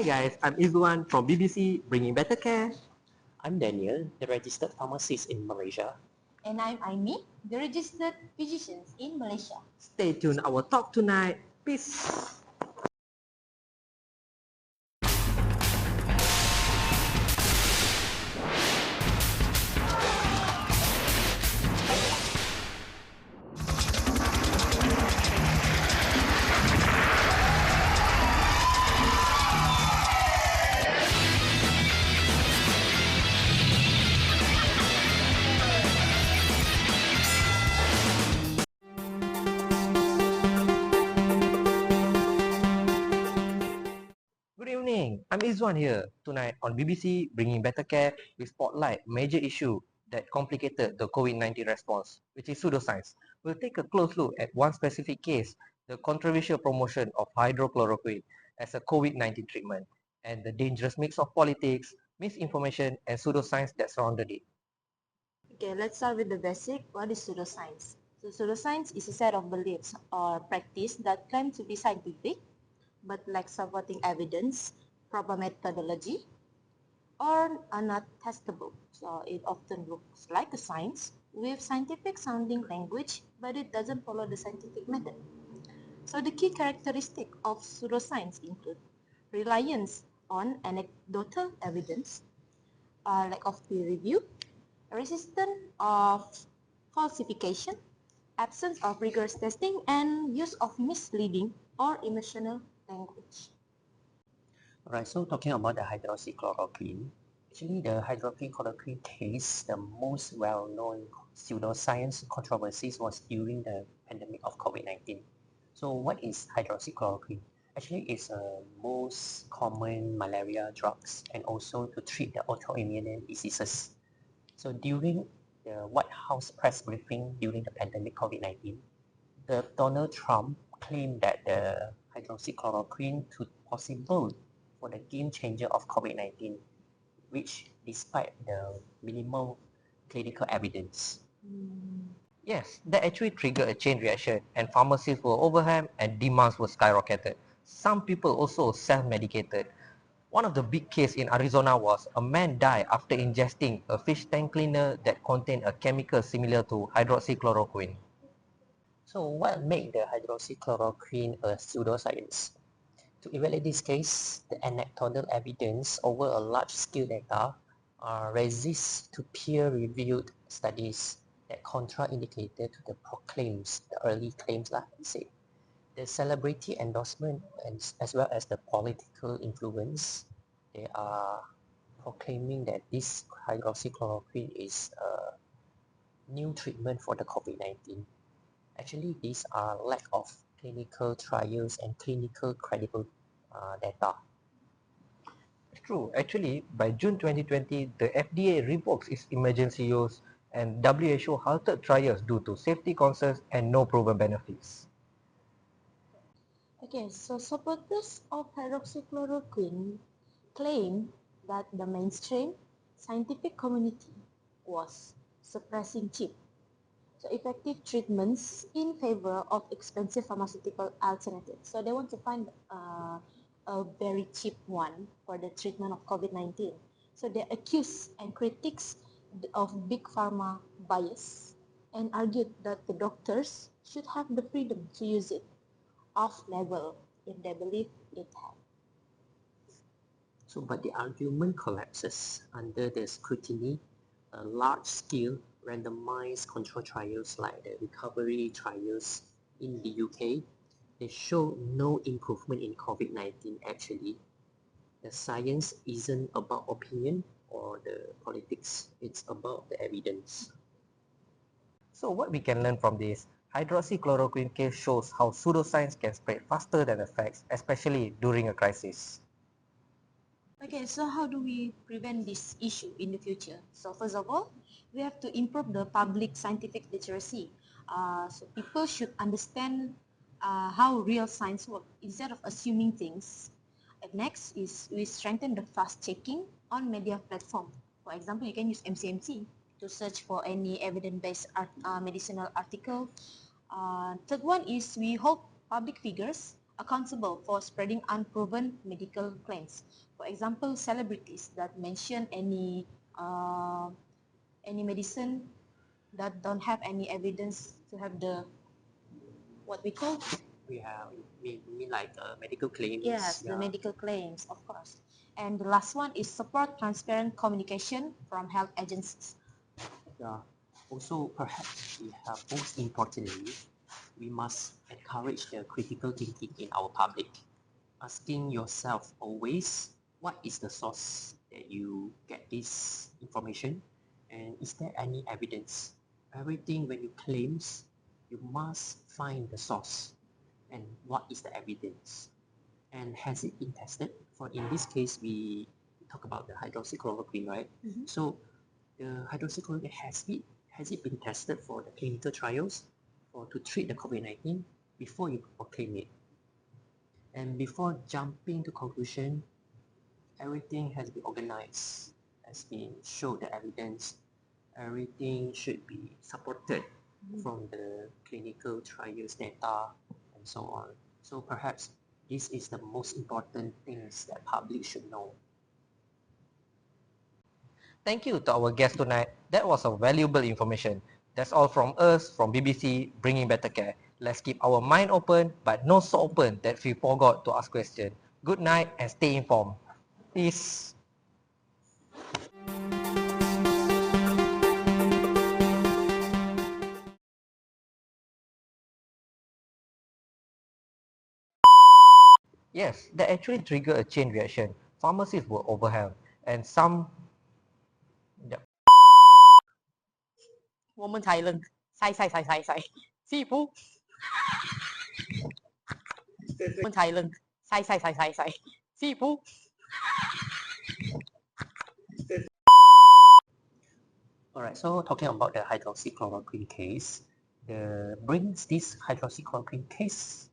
guys, I'm Izwan from BBC Bringing Better Care. I'm Daniel, the registered pharmacist in Malaysia. And I'm Aimi, the registered physician in Malaysia. Stay tuned our talk tonight. Peace. Good evening, I'm Izwan here. Tonight on BBC Bringing Better Care, we spotlight a major issue that complicated the COVID-19 response, which is pseudoscience. We'll take a close look at one specific case, the controversial promotion of hydrochloroquine as a COVID-19 treatment, and the dangerous mix of politics, misinformation, and pseudoscience that surrounded it. Okay, let's start with the basic. What is pseudoscience? So pseudoscience is a set of beliefs or practice that claim to be scientific but lack supporting evidence, proper methodology, or are not testable. So it often looks like a science with scientific sounding language, but it doesn't follow the scientific method. So the key characteristic of pseudoscience include reliance on anecdotal evidence, lack of peer review, resistance of falsification, absence of rigorous testing, and use of misleading or emotional language. Alright, so talking about the hydroxychloroquine, actually the hydroxychloroquine case, the most well-known pseudoscience controversies was during the pandemic of COVID-19. So what is hydroxychloroquine? Actually, it's a most common malaria drugs and also to treat the autoimmune diseases. So during the White House press briefing during the pandemic COVID-19, Donald Trump claimed that the hydroxychloroquine could possible for the game changer of COVID-19, which despite the minimal clinical evidence. Yes, that actually triggered a chain reaction, and pharmacies were overwhelmed and demands were skyrocketed. Some people also self-medicated. One of the big cases in Arizona was a man died after ingesting a fish tank cleaner that contained a chemical similar to hydroxychloroquine. So what made the hydroxychloroquine a pseudoscience? To evaluate this case, the anecdotal evidence over a large-scale data resists to peer-reviewed studies that contraindicated to the proclaims, the early claims, say. The celebrity endorsement and as well as the political influence, they are proclaiming that this hydroxychloroquine is a new treatment for the COVID-19. Actually, these are lack of clinical trials and clinical credible data. True, actually, by June 2020, the FDA revoked its emergency use and WHO halted trials due to safety concerns and no proven benefits. Okay, so supporters of hydroxychloroquine claim that the mainstream scientific community was suppressing cheap, so effective treatments in favor of expensive pharmaceutical alternatives. So they want to find a very cheap one for the treatment of COVID-19. So they accuse and critics of big pharma bias and argued that the doctors should have the freedom to use it off-label if they believe it had. So, but the argument collapses under the scrutiny. Large-scale randomized control trials like the recovery trials in the UK, they show no improvement in COVID-19 actually. The science isn't about opinion or the politics, it's about the evidence. So what we can learn from this, hydroxychloroquine case shows how pseudoscience can spread faster than the facts, especially during a crisis. Okay, so how do we prevent this issue in the future? So first of all, we have to improve the public scientific literacy. So people should understand how real science works instead of assuming things. And next is we strengthen the fast-checking on media platform. For example, you can use MCMC to search for any evidence-based medicinal article. Third one is we hold public figures accountable for spreading unproven medical claims. For example, celebrities that mention any medicine that don't have any evidence to have the what we call we mean like medical claims. yes, the medical claims, of course. And the last one is support transparent communication from health agencies. Yeah. Also, perhaps we have most importantly, we must encourage the critical thinking in our public. Asking yourself always, what is the source that you get this information? And is there any evidence? Everything when you claims, you must find the source and what is the evidence. And has it been tested? For in this case, we talk about the hydroxychloroquine, right? So the hydroxychloroquine has it been tested for the clinical trials or to treat the COVID-19 before you proclaim it? And before jumping to conclusion, everything has been organized, has been showed the evidence, everything should be supported from the clinical trials data and so on. So perhaps this is the most important things that public should know. Thank you to our guest tonight. That was a valuable information. That's all from us from BBC Bringing Better Care. Let's keep our mind open, but not so open that we forgot to ask questions. Good night and stay informed. Peace. Yes, that actually triggered a chain reaction. Pharmacies were overwhelmed, and some. 我们才能晒师傅，我们才能晒师傅。Alright, so talking about the hydroxychloroquine case, brings this hydroxychloroquine case